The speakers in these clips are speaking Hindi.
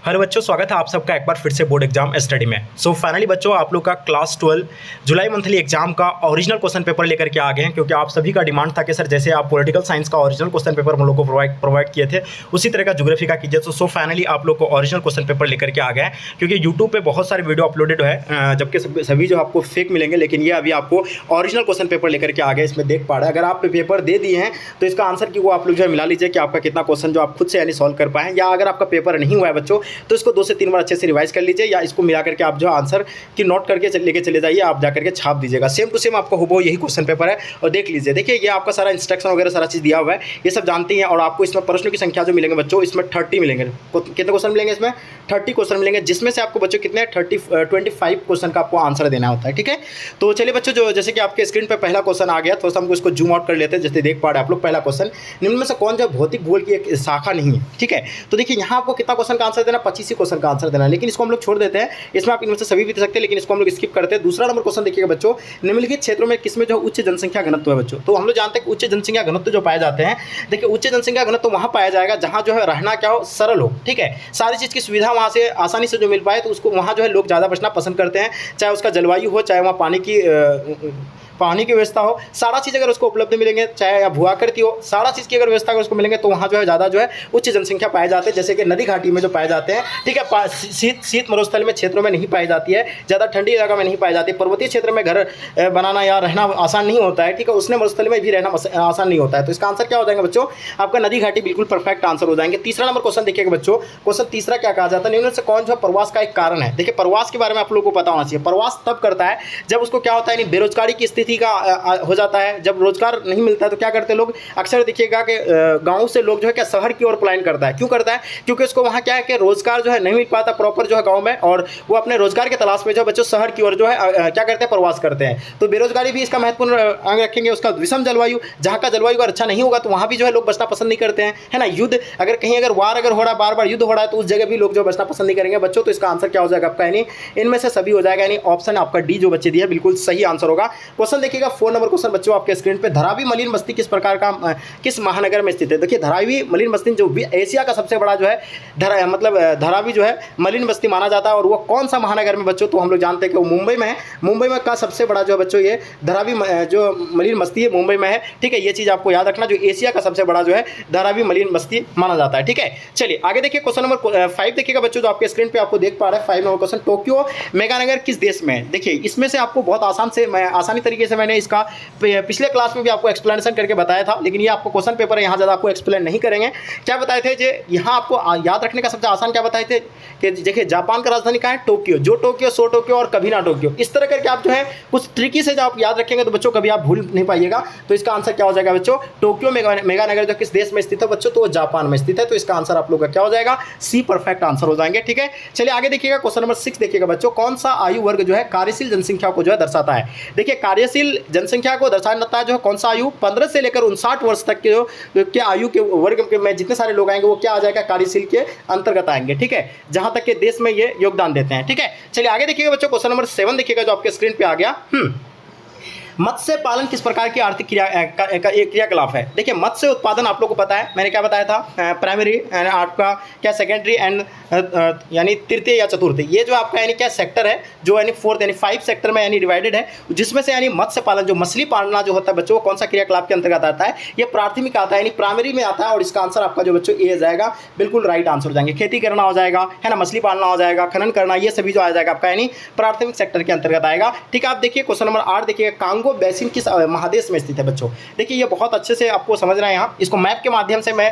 हेलो बच्चों, स्वागत है आप सबका एक बार फिर से बोर्ड एग्जाम स्टडी में। फाइनली बच्चों, आप लोग का क्लास 12 जुलाई मंथली एग्जाम का ओरिजिनल क्वेश्चन पेपर लेकर के आ गए हैं, क्योंकि आप सभी का डिमांड था कि सर जैसे आप पॉलिटिकल साइंस का ओरिजिनल क्वेश्चन पेपर हम लोग को प्रोवाइड किए थे, उसी तरह का ज्योग्राफी का कीजिए। तो फाइनली आप लोग को ओरिजिनल क्वेश्चन पेपर लेकर के आ गए हैं, क्योंकि यूट्यूब पर बहुत सारे वीडियो अपलोडेड है, जबकि सभी जो आपको फेक मिलेंगे, लेकिन ये अभी आपको ओरिजिनल क्वेश्चन पेपर लेकर के आ गए। इसमें देख पा रहे हैं, अगर आप पेपर दे दिए हैं तो इसका आंसर की वो आप लोग जो है मिला लीजिए कि आपका कितना क्वेश्चन जो आप खुद से यानी सॉल्व कर पाए, या अगर आपका पेपर नहीं हुआ है बच्चों तो इसको 2 से 3 बार अच्छे से रिवाइज कर लीजिए, या इसको मिला करके आप जो आंसर की नोट करके लेके चले जाइए, आप जाकर के छाप दीजिएगा। सेम टू सेम आपको हुबहू यही क्वेश्चन पेपर है। और देख लीजिए, देखिए ये आपका सारा इंस्ट्रक्शन वगैरह सारा चीज़ दिया हुआ है, ये सब जानते हैं। और आपको इसमें प्रश्नों की संख्या जो मिलेंगे बच्चों, इसमें 30 मिलेंगे। कितने क्वेश्चन मिलेंगे इसमें? 30 क्वेश्चन मिलेंगे, जिसमें से आपको बच्चों कितने 25 क्वेश्चन का आपको आंसर देना होता है। ठीक है, तो चलिए बच्चों, जो जैसे कि आपके स्क्रीन पर पहला क्वेश्चन आ गया, थोड़ा सा हमको इसको जूम आउट कर लेते हैं। जैसे देख पा रहे हैं आप लोग, पहला क्वेश्चन, निम्न में से कौन जो भौतिक भूगोल की एक शाखा नहीं है। ठीक है, तो देखिए यहाँ आपको कितना क्वेश्चन का आंसर देना, 25 क्वेश्चन का आंसर देना, लेकिन इसको हम लोग छोड़ देते हैं। इसमें आप इनमें से सभी भी दे सकते हैं, लेकिन इसको हम लोग स्किप करते हैं। दूसरा नंबर क्वेश्चन देखिएगा बच्चों, निम्नलिखित क्षेत्रों में किसमें जो उच्च जनसंख्या घनत्व है बच्चों। तो हम लोग जानते हैं कि उच्च जनसंख्या घनत्व जो पाए जाते हैं, देखिए उच्च जनसंख्या घनत्व वहाँ पाया जाएगा जहाँ जो है रहना क्या हो, सरल हो। ठीक है, सारी चीज़ की सुविधा वहाँ से आसानी से जो मिल पाए, तो उसको वहाँ जो है लोग ज़्यादा बसना पसंद करते हैं। चाहे उसका जलवायु हो, चाहे वहाँ पानी की व्यवस्था हो, सारा चीज़ अगर उसको उपलब्ध मिलेंगे, चाहे या भूआकृति हो, सारा चीज़ की अगर व्यवस्था अगर उसको मिलेंगे, तो वहाँ जो है ज़्यादा जो है उच्च जनसंख्या पाए जाते हैं। जैसे कि नदी घाटी में जो पाए जाते हैं, ठीक है, शीत मरुस्थल में क्षेत्रों में नहीं पाई जाती है, ज़्यादा ठंडी जगह में नहीं पाई जाती है। पर्वतीय क्षेत्र में घर बनाना या रहना आसान नहीं होता है, ठीक है, उसने मरुस्थल में भी रहना आसान नहीं होता है। तो इसका आंसर क्या हो जाएगा बच्चों, आपका नदी घाटी बिल्कुल परफेक्ट आंसर हो जाएंगे। तीसरा नंबर क्वेश्चन देखिएगा बच्चों, क्वेश्चन तीसरा क्या कहा जाता है, निम्न से कौन जो प्रवास का एक कारण है। देखिए प्रवास के बारे में आप लोगों को पता होना चाहिए। प्रवास तब करता है जब उसको क्या होता है, बेरोजगारी की स्थिति का हो जाता है। जब रोजगार नहीं मिलता है तो क्या करते हैं लोग, अक्सर देखिएगा कि गांव से लोग जो है क्या शहर की ओर पलायन करता है। क्यों करता है? क्योंकि उसको वहाँ क्या है कि रोजगार जो है नहीं मिल पाता प्रॉपर जो है गांव में, और वो अपने रोजगार के तलाश में जो बच्चों शहर की ओर जो है क्या करते हैं, प्रवास करते हैं। तो बेरोजगारी भी इसका महत्वपूर्ण अंग रखेंगे। उसका विषम जलवायु, जहाँ का जलवायु अगर अच्छा नहीं होगा तो वहाँ भी जो है लोग बसना पसंद नहीं करते हैं, है ना। युद्ध, अगर कहीं अगर वार अगर हो रहा है, बार बार युद्ध हो रहा है, तो उस जगह भी लोग जो बसना पसंद नहीं करेंगे बच्चों। तो इसका आंसर क्या हो जाएगा आपका, यानी इनमें से सभी हो जाएगा, यानी ऑप्शन आपका डी जो बच्चे दिया बिल्कुल सही आंसर होगा। क्वेश्चन देखिएगा 4 नंबर क्वेश्चन बच्चों आपके स्क्रीन पे, धरावी मलिन बस्ती किस प्रकार का किस महानगर में स्थित है। देखिए धरावी मलिन बस्ती जो एशिया का सबसे बड़ा जो है धरावी जो है मलिन बस्ती माना जाता है, और वो कौन सा महानगर में बच्चों, तो हम लोग जानते हैं कि वो मुंबई में है। मुंबई में का सबसे बड़ा जो है बच्चों ये धरावी जो मलिन बस्ती है मुंबई में है। ठीक है, ये चीज़ आपको याद रखना, जो एशिया का सबसे बड़ा जो है धरावी मलिन बस्ती माना जाता है। ठीक है, चलिए आगे देखिए क्वेश्चन नंबर 5 देखिएगा बच्चों, जो आपके स्क्रीन पे आपको देख पा रहे हैं 5 नंबर क्वेश्चन, टोक्यो मेगानगर किस देश में है। देखिए इसमें से आपको बहुत आसानी तरीके से मैंने इसका पिछले क्लास में भी आपको एक्सप्लेनेशन करके बताया था, लेकिन ये आपको क्वेश्चन पेपर है, यहाँ ज़्यादा आपको एक्सप्लेन नहीं करेंगे। क्या बताए थे जे, यहाँ आपको याद रखने का सबसे आसान क्या बताए थे कि देखिए जापान का राजधानी कहाँ है, टोक्यो। जो टोक्यो सो टोक्यो और कभी ना टोक्यो, इस तरह करके आप जो है कुछ ट्रिकी से जब आप याद रखेंगे तो बच्चों कभी आप भूल नहीं पाइएगा। तो इसका आंसर क्या हो जाएगा बच्चों, टोक्यो मेगानगर जो किस देश में स्थित है बच्चों, तो वो जापान में स्थित है। तो इसका आंसर आप लोग का क्या हो जाएगा, सी परफेक्ट आंसर हो जाएंगे। ठीक है, चलिए आगे देखिएगा क्वेश्चन नंबर 6 देखिएगा बच्चों, कौन सा आयु वर्ग जो है कार्यशील जनसंख्या को जो है दर्शाता है। देखिए कार्यशील जनसंख्या को दर्शाता है जो है कौन सा आयु, 15 से लेकर 59 वर्ष तक के जो आयु के वर्ग के में जितने सारे लोग आएंगे वो क्या आ जाएगा, कार्यशील के अंतर्गत आएंगे। ठीक है, जहां तक के देश में ये योगदान देते हैं। ठीक है, चलिए आगे देखिएगा बच्चों, क्वेश्चन नंबर 7 देखिएगा जो आपके स्क्रीन पे आ गया। मत्स्य पालन किस प्रकार की आर्थिक क्रियाकलाप है। देखिए मत्स्य उत्पादन आप लोगों को पता है, मैंने क्या बताया था, प्राइमरी आपका क्या सेकेंडरी एंड यानी तृतीय या चतुर्थ, ये जो आपका यानी क्या सेक्टर है, जो यानी 4th यानी 5 सेक्टर में यानी डिवाइडेड है, जिसमें से यानी मत्स्य पालन जो मछली पालना जो होता है बच्चों, कौन सा क्रियाकलाप के अंतर्गत आता है, ये प्राथमिक आता है यानी प्राइमरी में आता है। और इसका आंसर आपका जो बच्चों ए जाएगा, बिल्कुल राइट आंसर हो जाएंगे। खेती करना हो जाएगा, है ना, मछली पालना हो जाएगा, खनन करना, ये सभी जो आ जाएगा आपका यानी प्राथमिक सेक्टर के अंतर्गत आएगा। ठीक है, आप देखिए क्वेश्चन नंबर 8 देखिए, कांगो बेसिन किस महादेश में स्थित है बच्चों। देखिए ये बहुत अच्छे से आपको समझना है। यहाँ इसको मैप के माध्यम से मैं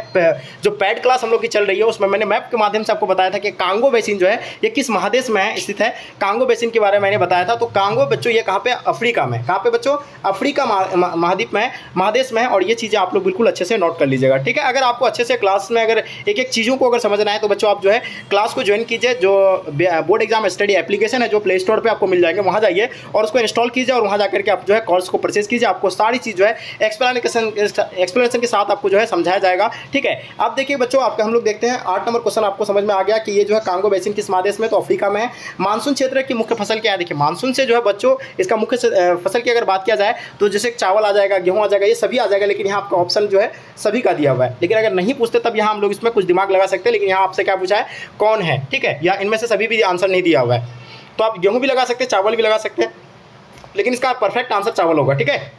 जो पैड क्लास हम लोग की चल रही है उसमें मैंने मैप के माध्यम से आपको बताया था कि कांगो बेसिन जो है ये किस महादेश में स्थित है। कांगो बेसिन के बारे में मैंने बताया था। तो कांगो बच्चों ये कहाँ पे, अफ्रीका में। कहाँ पे बच्चों, अफ्रीका महाद्वीप में, महादेश में है। और ये चीज़ें आप लोग बिल्कुल अच्छे से नोट कर लीजिएगा। ठीक है, अगर आपको अच्छे से क्लास में अगर एक एक चीज़ों को अगर समझना है तो बच्चों आप जो है क्लास को ज्वाइन कीजिए। जो बोर्ड एग्जाम स्टडी एप्लीकेशन है जो प्ले स्टोर पर आपको मिल जाएंगे, वहाँ जाइए और उसको इंस्टॉल कीजिए और वहाँ जाकर के आप जो है कोर्स को परचेज कीजिए, आपको सारी चीज़ जो है एक्सप्लेनेशन के साथ आपको जो है समझाया जाएगा। ठीक है, अब देखिए बच्चों, आपके हम लोग देखते हैं 8 नंबर क्वेश्चन। आपको समझ में आ गया कि ये जो है कांगो बेसिन किस महादेश में, तो अफ्रीका में है। मानसून क्षेत्र की मुख्य फसल क्या है? देखिए मानसून से जो है बच्चों इसका मुख्य फसल की अगर बात किया जाए तो जैसे चावल आ जाएगा, गेहूँ आ जाएगा, ये सभी आ जाएगा, लेकिन यहाँ आपका ऑप्शन जो है सभी का दिया हुआ है। लेकिन अगर नहीं पूछते तब यहाँ हम लोग इसमें कुछ दिमाग लगा सकते हैं, लेकिन यहाँ आपसे क्या पूछा है, कौन है, ठीक है, या इनमें से सभी भी आंसर नहीं दिया हुआ है। तो आप गेहूँ भी लगा सकते हैं, चावल भी लगा सकते हैं, लेकिन इसका परफेक्ट आंसर चावल होगा। ठीक है,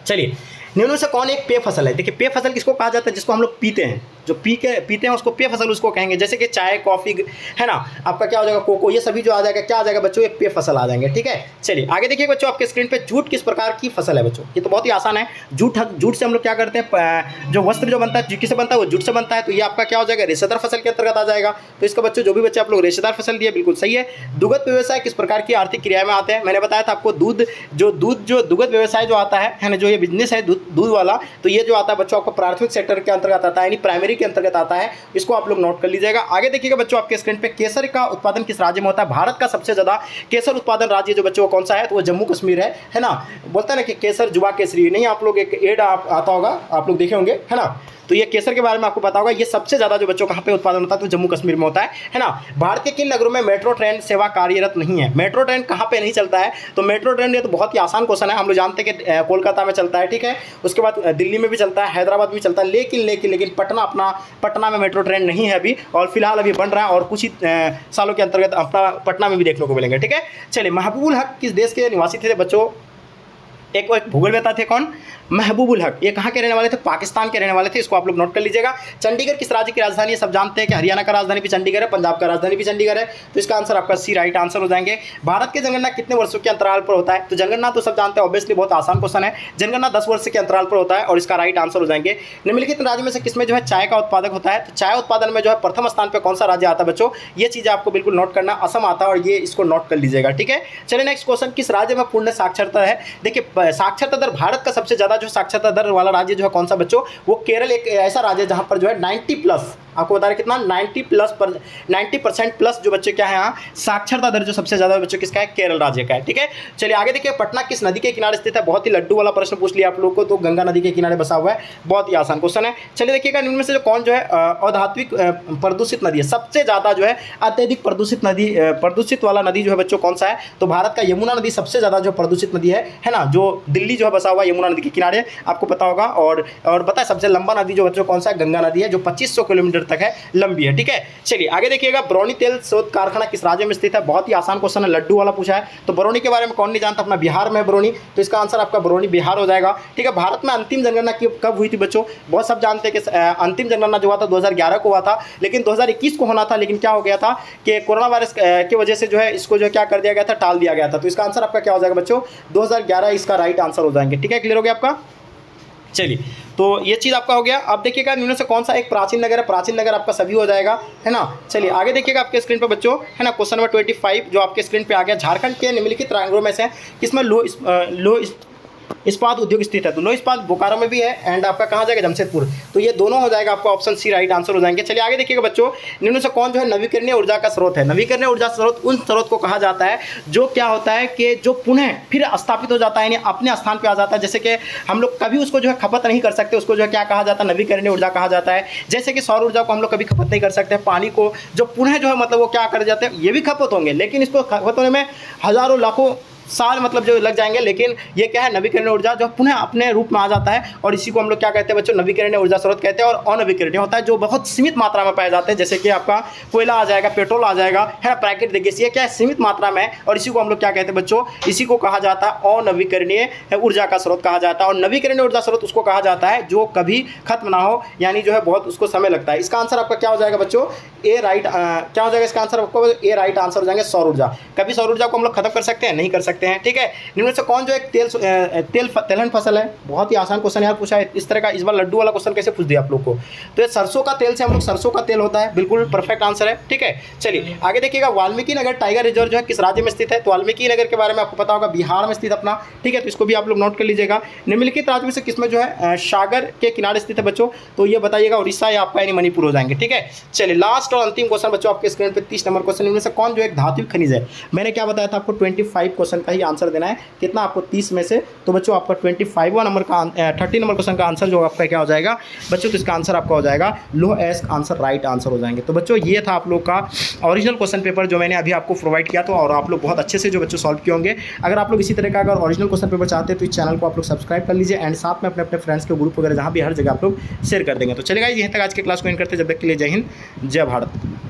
चलिए, निम्न में से कौन एक पेय फसल है? देखिए पेय फसल किसको कहा जाता है? जिसको हम लोग पीते हैं, जो पीते हैं उसको पेय फसल उसको कहेंगे। जैसे कि चाय, कॉफी है ना, आपका क्या हो जाएगा, कोको, ये सभी जो आ जाएगा क्या आ जाएगा बच्चों, ये पेय फसल आ जाएंगे। ठीक है, चलिए आगे देखिए बच्चों, आपके स्क्रीन पे जूट किस प्रकार की फसल है बच्चों? ये तो बहुत ही आसान है। जूट से हम लोग क्या करते हैं, जो वस्त्र जो बनता है किससे बनता है, वो जूट से बनता है। तो ये आपका क्या हो जाएगा, रेशेदार फसल के अंतर्गत आ जाएगा। तो इसका बच्चों जो भी बच्चे आप लोग रेशेदार फसल दिए बिल्कुल सही है। दुग्ध व्यवसाय किस प्रकार की आर्थिक क्रिया में आते हैं? मैंने बताया था आपको, दूध जो दुग्ध व्यवसाय जो आता है ना, जो ये बिजनेस है दूध वाला, तो ये जो आता है बच्चों आपको प्राथमिक सेक्टर के अंतर्गत आता है, यानी प्राइमरी के अंतर्गत आता है। इसको आप लोग नोट कर लीजिएगा। आगे देखिएगा बच्चों, आपके स्क्रीन पे केसर का उत्पादन किस राज्य में होता है? भारत का सबसे ज्यादा केसर उत्पादन राज्य जो बच्चों कौन सा है, तो वो जम्मू कश्मीर है ना। बोलता है ना कि केसर जुबा केसरी, नहीं आप लोग एक एड आता होगा, आप लोग देखे होंगे, है ना। तो ये केसर के बारे में आपको पता होगा, ये सबसे ज़्यादा जो बच्चों कहाँ पे उत्पादन होता है, तो जम्मू कश्मीर में होता है ना। भारत के किन नगरों में मेट्रो ट्रेन सेवा कार्यरत नहीं है? मेट्रो ट्रेन कहाँ पे नहीं चलता है? तो मेट्रो ट्रेन, ये तो बहुत ही आसान क्वेश्चन है, हम लोग जानते हैं कि कोलकाता में चलता है, ठीक है, उसके बाद दिल्ली में भी चलता है, हैदराबाद में चलता है, लेकिन पटना में मेट्रो ट्रेन नहीं है अभी, और फिलहाल अभी बन रहा है, और कुछ ही सालों के अंतर्गत अपना पटना में भी देखने को मिलेंगे। ठीक है, चलिए, महबूबुल हक किस देश के निवासी थे बच्चों? एक भूगोल वेता थे, कौन? महबूबुल हक। ये कहाँ के रहने वाले थे? पाकिस्तान के रहने वाले थे। इसको आप लोग नोट कर लीजिएगा। चंडीगढ़ किस राज्य की राजधानी है? सब जानते हैं कि हरियाणा का राजधानी भी चंडीगढ़ है, पंजाब का राजधानी भी चंडीगढ़ है। तो इसका आंसर आपका सी राइट आंसर हो जाएंगे। भारत की जनगणना कितने वर्षों के अंतराल पर होता है? तो जनगणना तो सब जानते हैं, ऑब्वियसली बहुत आसान क्वेश्चन है। जनगणना 10 वर्ष के अंतराल पर होता है, और इसका राइट आंसर हो जाएंगे। निम्नलिखित राज्य में से किसमें जो है चाय का उत्पादक होता है? तो चाय उत्पादन में जो है प्रथम स्थान पर कौन सा राज्य आता है बच्चों? ये चीज़ें आपको बिल्कुल नोट करना, असम आता है, और ये इसको नोट कर लीजिएगा। ठीक है, चलिए नेक्स्ट क्वेश्चन, किस राज्य में पूर्ण साक्षरता है? देखिए साक्षरता दर, भारत का सबसे ज़्यादा जो साक्षरता दर वाला राज्य जो है कौन सा बच्चों? वो केरल एक ऐसा राज्य है जहां पर जो है 90+, आपको बता रहे कितना, 90% प्लस जो बच्चे क्या है यहाँ साक्षरता दर जो सबसे ज्यादा बच्चों किसका है? केरल राज्य का है। ठीक है, चलिए आगे देखिए, पटना किस नदी के किनारे स्थित है? बहुत ही लड्डू वाला प्रश्न पूछ लिया आप लोगों को, तो गंगा नदी के किनारे बसा हुआ है, बहुत ही आसान क्वेश्चन है। चलिए देखिएगा, इनमें से जो कौन जो है अधात्विक प्रदूषित नदी है, सबसे ज्यादा जो है अत्यधिक प्रदूषित वाला नदी जो है बच्चों कौन सा है? तो भारत का यमुना नदी सबसे ज्यादा जो प्रदूषित नदी है ना, जो दिल्ली जो है बसा हुआ यमुना नदी के किनारे, आपको पता होगा। और पता है सबसे लंबा नदी जो बच्चों कौन सा है? गंगा नदी है, जो 2500 किलोमीटर तक है, लंबी है। ठीक है, चलिए आगे देखिएगा, बरौनी तेल शोध कारखाना किस राज्य में स्थित है? बहुत ही आसान क्वेश्चन है, लड्डू वाला पूछा है। तो बरौनी के बारे में कौन नहीं जानता? अपना बिहार में बरौनी, तो इसका आंसर आपका बरौनी बिहार हो जाएगा। ठीक है, भारत में अंतिम जनगणना कब हुई थी बच्चों? बहुत सब जानते हैं कि अंतिम जनगणना जो हुआ था 2011 को हुआ था, लेकिन 2021 को होना था, लेकिन क्या हो गया था कि कोरोना वायरस की वजह से जो है इसको जो क्या कर दिया गया था, टाल दिया गया था। तो इसका आंसर आपका क्या हो जाएगा बच्चों? 2011 इसका राइट आंसर हो जाएंगे। ठीक है, क्लियर हो गया आपका? चलिए, तो ये चीज़ आपका हो गया। अब देखिएगा, निम्न से कौन सा एक प्राचीन नगर है? प्राचीन नगर आपका सभी हो जाएगा, है ना। चलिए आगे देखिएगा आपके स्क्रीन पर बच्चों, है ना, क्वेश्चन नंबर 25 जो आपके स्क्रीन पे आ गया, झारखंड के निम्नलिखित नगरों में से किसमें लो इस्पात उद्योग स्थित है? तो लो इस्पात बोकारो में भी है, एंड आपका कहाँ जाएगा? जमशेदपुर। तो ये दोनों हो जाएगा, आपका ऑप्शन सी राइट आंसर हो जाएंगे। चलिए आगे देखिएगा बच्चों, निम्न से कौन जो है नवीकरणीय ऊर्जा का स्रोत है? नवीकरणीय ऊर्जा स्रोत उन स्रोत को कहा जाता है जो क्या होता है कि जो पुनः फिर स्थापित हो जाता है, यानी अपने स्थान पर आ जाता है। जैसे कि हम लोग कभी उसको जो है खपत नहीं कर सकते, उसको जो है क्या कहा जाता है? नवीकरणीय ऊर्जा कहा जाता है। जैसे कि सौर ऊर्जा को हम लोग कभी खपत नहीं कर सकते, पानी को जो पुनः जो है मतलब वो क्या कर जाते हैं, ये भी खपत होंगे, लेकिन इसको खपत होने में हज़ारों लाखों साल मतलब जो लग जाएंगे। लेकिन ये क्या है? नवीकरणीय ऊर्जा जो पुनः अपने रूप में आ जाता है, और इसी को हम लोग क्या कहते हैं बच्चों? नवीकरणीय ऊर्जा स्रोत कहते हैं। और अनवीकरणीय होता है जो बहुत सीमित मात्रा में पाए जाते हैं, जैसे कि आपका कोयला आ जाएगा, पेट्रोल आ जाएगा, है ना, प्राकृतिक गैस, ये क्या है? सीमित मात्रा में है, और इसी को हम लोग क्या कहते हैं बच्चों? इसी को कहा जाता है अनवीकरणीय ऊर्जा का स्रोत कहा जाता है। और नवीकरणीय ऊर्जा स्रोत उसको कहा जाता है जो कभी खत्म ना हो, यानी जो है बहुत उसको समय लगता है। इसका आंसर आपका क्या हो जाएगा बच्चों? ए राइट क्या हो जाएगा इसका आंसर आपको? ए राइट आंसर हो जाएंगे सौर ऊर्जा। कभी सौर ऊर्जा को हम लोग खत्म कर सकते हैं? नहीं कर सकते हैं। ठीक है, इनमें से कौन जो एक तेलहन फसल है? बहुत ही आसान क्वेश्चन यार पूछा है इस तरह का। इस बार लड्डू वाला क्वेश्चन कैसे पूछ दिया आप लोग को? तो ये सरसों का तेल से हम लोग, सरसों का तेल होता है, बिल्कुल परफेक्ट आंसर है। ठीक है, चलिए आगे देखिएगा, वाल्मीकि नगर टाइगर रिजर्व जो है किस राज्य में स्थित है? तो वाल्मीकि नगर के बारे में आपको पता होगा, बिहार में स्थित अपना। ठीक है, तो इसको भी आप लोग नोट कर लीजिएगा। निम्नलिखित राज्य में से किसमें जो है सागर के किनारे स्थित है बच्चों? तो ये बताइएगा, उड़ीसा या आपका यानी मणिपुर हो जाएंगे। ठीक है, चलिए लास्ट और अंतिम क्वेश्चन बच्चों आपके स्क्रीन पे 30 नंबर क्वेश्चन। इनमें से कौन जो एक धात्विक खनिज है? मैंने क्या बताया था आपको? 25 क्वेश्चन का ही आंसर देना है। कितना आपको 30 में से, तो बच्चों आपका 25वां नंबर का 30 नंबर क्वेश्चन का आंसर जो आपका क्या हो जाएगा बच्चों, तो इसका आंसर आपका हो जाएगा लोएस्ट आंसर, राइट आंसर हो जाएंगे। तो बच्चों ये था आप लोग का ओरिजिनल क्वेश्चन पेपर जो मैंने अभी आपको प्रोवाइड किया, तो और आप लोग बहुत अच्छे से जो बच्चों सॉल्व किए होंगे। अगर आप लोग इसी तरह का अगर ओरिजिनल क्वेश्चन पेपर चाहते हैं तो इस चैनल को आप लोग सब्सक्राइब कर लीजिए एंड साथ में अपने अपने फ्रेंड्स के ग्रुप वगैरह जहाँ भी हर जगह आप लोग शेयर कर देंगे। तो चलेगा यहीं तक आज के क्लास को एंड करते हैं, जब तक के लिए जय हिंद जय भारत।